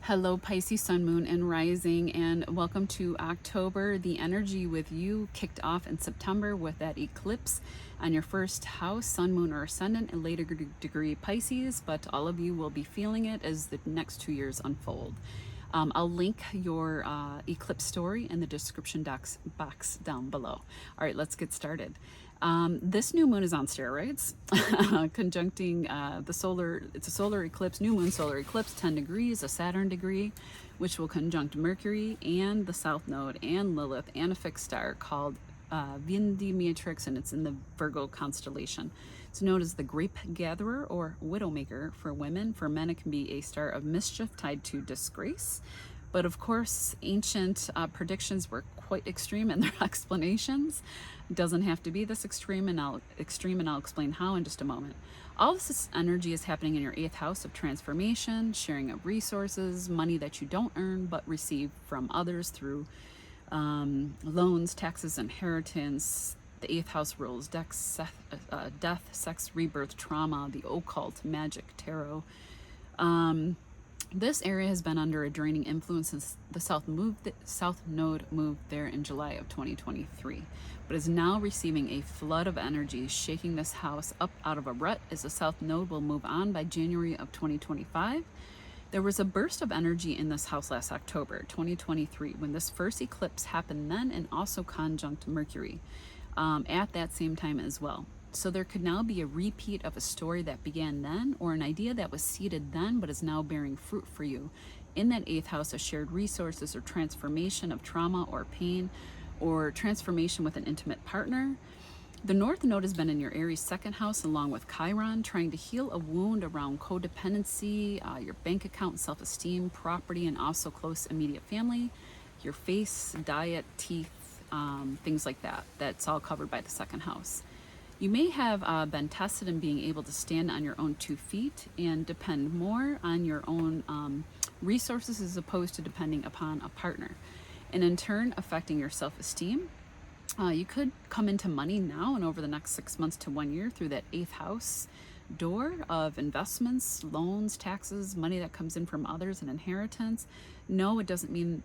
Hello, Pisces, Sun, Moon, and Rising, and welcome to October. The energy with you kicked off in September with that eclipse on your first house, Sun, Moon, or Ascendant, and later degree Pisces, but all of you will be feeling it as the next 2 years unfold. I'll link your eclipse story in the description box down below. All right, let's get started. This new moon is on steroids, conjuncting it's a solar eclipse, new moon solar eclipse, 10 degrees, a Saturn degree, which will conjunct Mercury and the South Node and Lilith and a fixed star called Matrix, and it's in the Virgo constellation. It's known as the grape gatherer or widowmaker for women. For men, it can be a star of mischief tied to disgrace. But of course, ancient predictions were quite extreme in their explanations. It doesn't have to be this extreme, and I'll explain how in just a moment. All this energy is happening in your 8th house of transformation, sharing of resources, money that you don't earn but receive from others through loans, taxes, inheritance. The 8th house rules death, sex, rebirth, trauma, the occult, magic, tarot. This area has been under a draining influence since the South Node moved there in July of 2023, but is now receiving a flood of energy, shaking this house up out of a rut as the South Node will move on by January of 2025. There was a burst of energy in this house last October 2023 when this first eclipse happened then, and also conjunct Mercury at that same time as well. So there could now be a repeat of a story that began then, or an idea that was seeded then but is now bearing fruit for you in that 8th house of shared resources, or transformation of trauma or pain, or transformation with an intimate partner. The North Node has been in your Aries 2nd house along with Chiron, trying to heal a wound around codependency, your bank account, self-esteem, property, and also close immediate family, your face, diet, teeth, things like that. That's all covered by the 2nd house. You may have been tested in being able to stand on your own 2 feet and depend more on your own resources as opposed to depending upon a partner, and in turn affecting your self-esteem. You could come into money now and over the next 6 months to 1 year through that 8th house door of investments, loans, taxes, money that comes in from others, and inheritance. No, it doesn't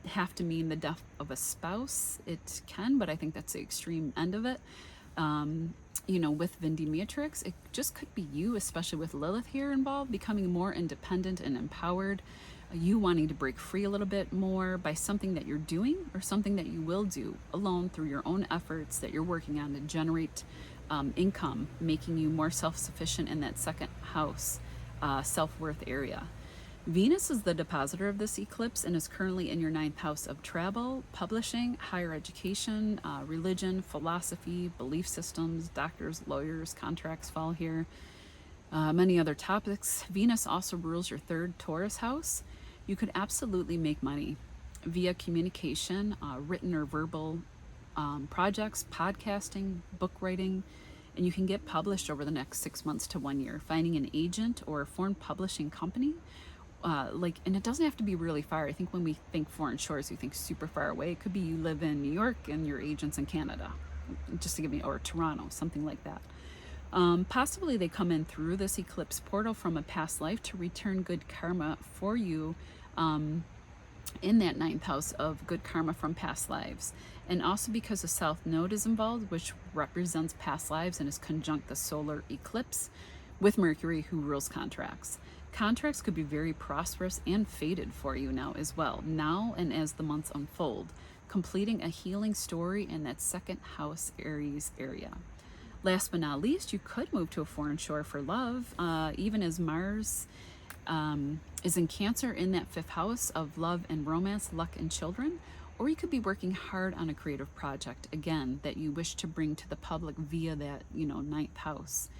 have to mean the death of a spouse. It can, but I think that's the extreme end of it. With Matrix, it just could be you, especially with Lilith here involved, becoming more independent and empowered. You wanting to break free a little bit more by something that you're doing or something that you will do alone through your own efforts that you're working on to generate income, making you more self-sufficient in that 2nd house self-worth area. Venus is the depositor of this eclipse and is currently in your 9th house of travel, publishing, higher education, religion, philosophy, belief systems, doctors, lawyers, contracts fall here. Many other topics. Venus also rules your 3rd Taurus house. You could absolutely make money via communication, written or verbal projects, podcasting, book writing, and you can get published over the next 6 months to 1 year. Finding an agent or a foreign publishing company, and it doesn't have to be really far. I think when we think foreign shores, we think super far away. It could be you live in New York and your agent's in Canada, just to give me, or Toronto, something like that. Possibly they come in through this eclipse portal from a past life to return good karma for you in that 9th house of good karma from past lives. And also because the South Node is involved, which represents past lives and is conjunct the solar eclipse with Mercury, who rules contracts. Contracts could be very prosperous and fated for you now as well, now and as the months unfold, completing a healing story in that 2nd house Aries area. Last but not least, you could move to a foreign shore for love, even as Mars is in Cancer in that 5th house of love and romance, luck and children. Or you could be working hard on a creative project, again, that you wish to bring to the public via that, 9th house.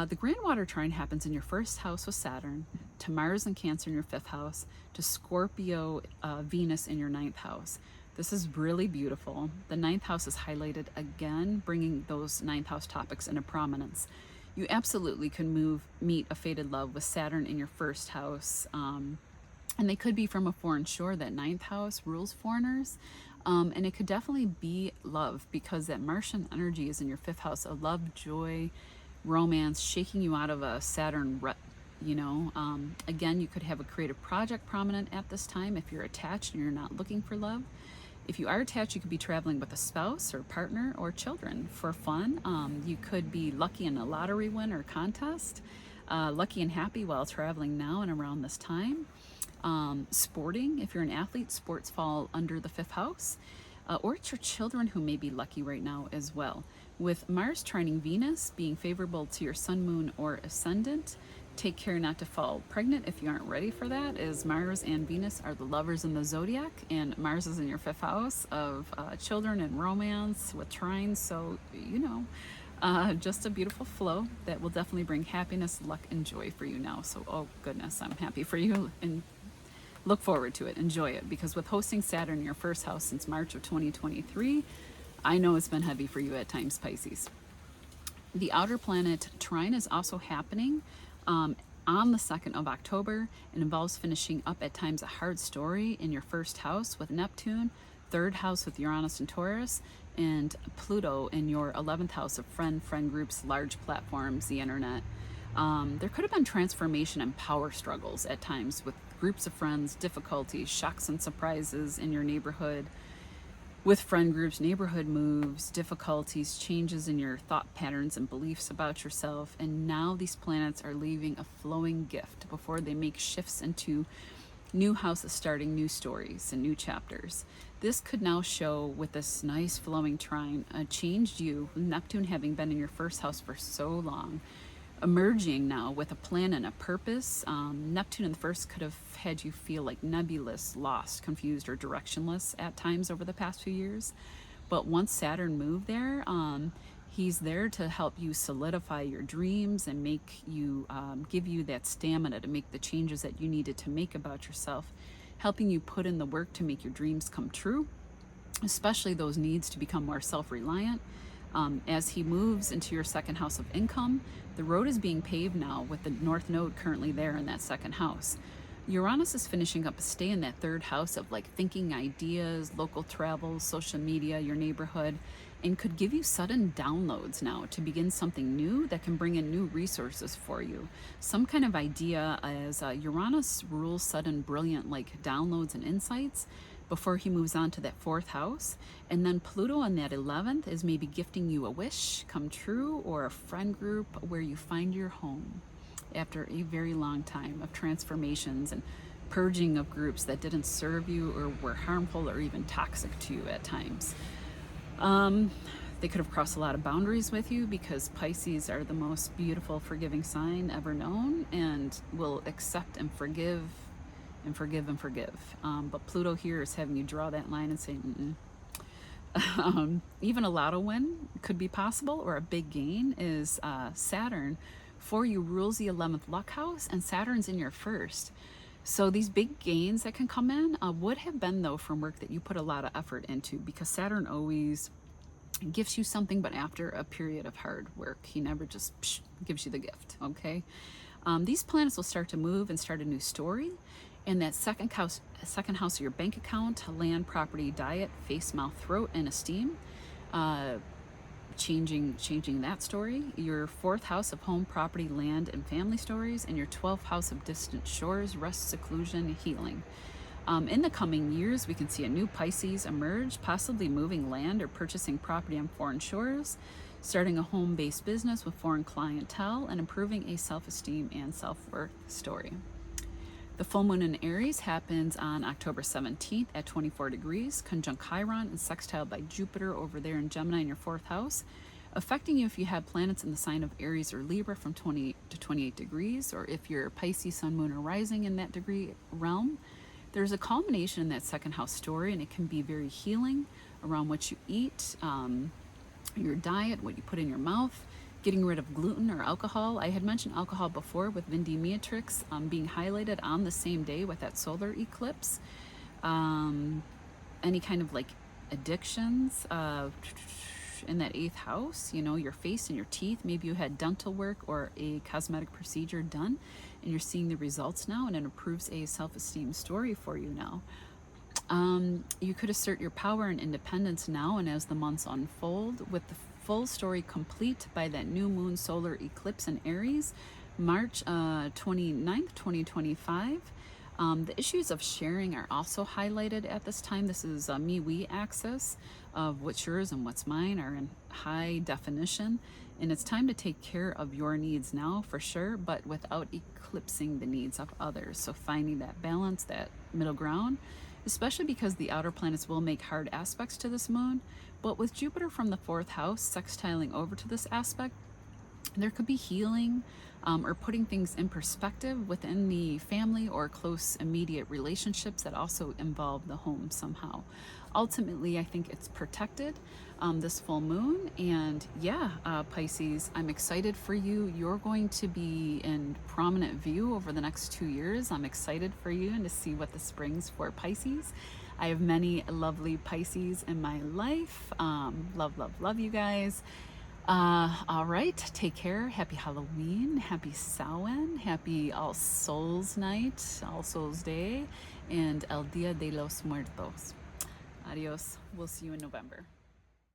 The Grand Water Trine happens in your 1st house with Saturn, to Mars and Cancer in your 5th house, to Scorpio, Venus in your 9th house. This is really beautiful. The 9th house is highlighted again, bringing those 9th house topics into prominence. You absolutely can meet a fated love with Saturn in your 1st house, and they could be from a foreign shore. That 9th house rules foreigners, and it could definitely be love because that Martian energy is in your 5th house of love, joy, romance, shaking you out of a Saturn rut You know, again, you could have a creative project prominent at this time if you're attached and you're not looking for love. If you are attached, you could be traveling with a spouse or partner or children for fun. You could be lucky in a lottery win or contest, lucky and happy while traveling now and around this time. Sporting, if you're an athlete, sports fall under the 5th house. Or it's your children who may be lucky right now as well. With Mars trining Venus being favorable to your sun, moon, or ascendant, take care not to fall pregnant if you aren't ready for that, as Mars and Venus are the lovers in the zodiac, and Mars is in your 5th house of children and romance with trines. So, you know, just a beautiful flow that will definitely bring happiness, luck, and joy for you now. So, oh goodness, I'm happy for you and look forward to it. Enjoy it, because with hosting Saturn in your 1st house since March of 2023, I know it's been heavy for you at times, Pisces. The outer planet Trine is also happening on the 2nd of October. It involves finishing up at times a hard story in your 1st house with Neptune, 3rd house with Uranus and Taurus, and Pluto in your 11th house of friend groups, large platforms, the internet. There could have been transformation and power struggles at times with groups of friends, difficulties, shocks and surprises in your neighborhood, with friend groups, neighborhood moves, difficulties, changes in your thought patterns and beliefs about yourself. And now these planets are leaving a flowing gift before they make shifts into new houses, starting new stories and new chapters. This could now show with this nice flowing trine, changed you, Neptune having been in your 1st house for so long, emerging now with a plan and a purpose. Neptune in the 1st could have had you feel like nebulous, lost, confused, or directionless at times over the past few years. But once Saturn moved there, he's there to help you solidify your dreams and make you, give you that stamina to make the changes that you needed to make about yourself, helping you put in the work to make your dreams come true, especially those needs to become more self-reliant. As he moves into your 2nd house of income, the road is being paved now with the North Node currently there in that 2nd house. Uranus is finishing up a stay in that 3rd house of like thinking ideas, local travel, social media, your neighborhood, and could give you sudden downloads now to begin something new that can bring in new resources for you. Some kind of idea, as Uranus rules sudden, brilliant like downloads and insights before he moves on to that 4th house. And then Pluto on that 11th is maybe gifting you a wish come true, or a friend group where you find your home after a very long time of transformations and purging of groups that didn't serve you or were harmful or even toxic to you at times. They could have crossed a lot of boundaries with you, because Pisces are the most beautiful, forgiving sign ever known and will accept and forgive and forgive and forgive. But Pluto here is having you draw that line and say, even a lotto win could be possible, or a big gain is Saturn for you rules the 11th luck house, and Saturn's in your 1st. So these big gains that can come in would have been, though, from work that you put a lot of effort into, because Saturn always gives you something, but after a period of hard work. He never just gives you the gift, okay? These planets will start to move and start a new story. And that second house of your bank account, land, property, diet, face, mouth, throat, and esteem, changing that story. Your 4th house of home, property, land, and family stories, and your 12th house of distant shores, rest, seclusion, healing. In the coming years, we can see a new Pisces emerge, possibly moving land or purchasing property on foreign shores, starting a home-based business with foreign clientele, and improving a self-esteem and self-worth story. The full moon in Aries happens on October 17th at 24 degrees, conjunct Chiron and sextile by Jupiter over there in Gemini in your 4th house, affecting you if you have planets in the sign of Aries or Libra from 20 to 28 degrees, or if you're Pisces, sun, moon, or rising in that degree realm. There's a culmination in that 2nd house story, and it can be very healing around what you eat, your diet, what you put in your mouth, getting rid of gluten or alcohol. I had mentioned alcohol before with Vendimeatrix being highlighted on the same day with that solar eclipse. Any kind of like addictions in that 8th house, you know, your face and your teeth. Maybe you had dental work or a cosmetic procedure done, and you're seeing the results now, and it improves a self-esteem story for you now. You could assert your power and independence now, and as the months unfold, with the full story complete by that new moon solar eclipse in Aries, March 29th, 2025. The issues of sharing are also highlighted at this time. This is a me-we axis of what's yours and what's mine are in high definition. And it's time to take care of your needs now for sure, but without eclipsing the needs of others. So finding that balance, that middle ground, especially because the outer planets will make hard aspects to this moon. But with Jupiter from the 4th house sextiling over to this aspect, there could be healing or putting things in perspective within the family or close immediate relationships that also involve the home somehow. Ultimately, I think it's protected this full moon. And yeah, Pisces, I'm excited for you. You're going to be in prominent view over the next 2 years. I'm excited for you and to see what this brings for Pisces. I have many lovely Pisces in my life. Love, love, love you guys. All right, take care. Happy Halloween, happy Samhain, happy All Souls Night, All Souls Day, and El Dia de los Muertos. Adios. We'll see you in November.